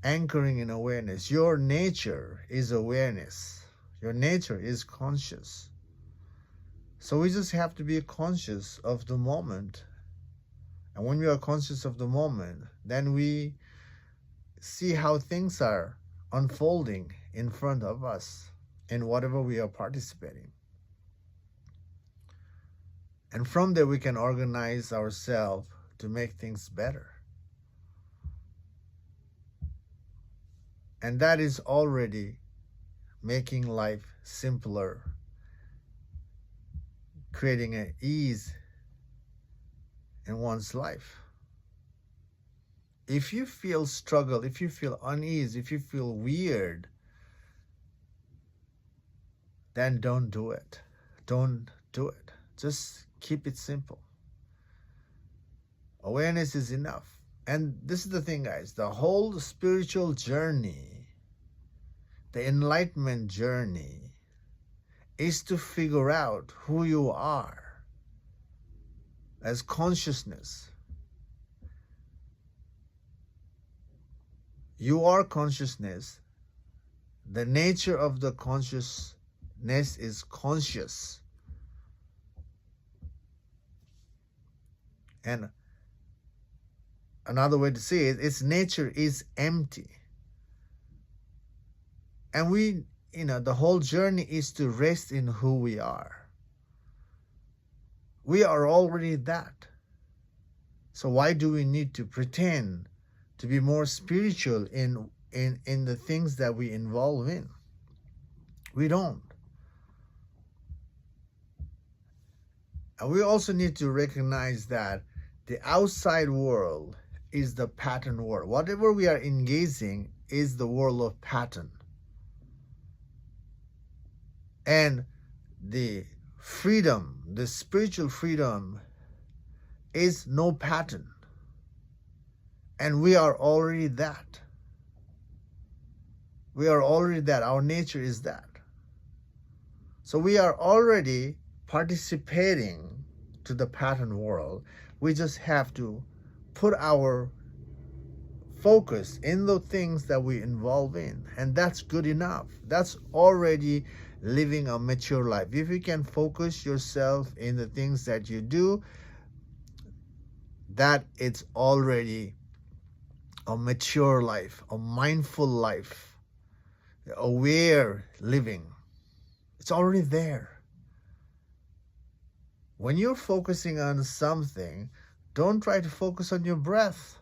anchoring in awareness. Your nature is awareness. Your nature is conscious. So we just have to be conscious of the moment. And when we are conscious of the moment, then we see how things are unfolding in front of us in whatever we are participating. And from there, we can organize ourselves to make things better. And that is already making life simpler, creating an ease in one's life. If you feel struggle, if you feel unease, if you feel weird, then don't do it. Don't do it. Just keep it simple. Awareness is enough. And this is the thing, guys. The whole spiritual journey, the enlightenment journey, is to figure out who you are as consciousness. You are consciousness. The nature of the consciousness is conscious. And another way to say it, its nature is empty. And the whole journey is to rest in who we are. We are already that. So why do we need to pretend to be more spiritual in the things that we involve in? We don't. And we also need to recognize that the outside world is the pattern world. Whatever we are engaging is the world of pattern. And the freedom, the spiritual freedom, is no pattern. And we are already that. We are already that. Our nature is that. So we are already participating to the pattern world. We just have to put our focus in the things that we involve in. And that's good enough. That's already living a mature life. If you can focus yourself in the things that you do, that it's already a mature life, a mindful life, aware living. It's already there. When you're focusing on something, don't try to focus on your breath.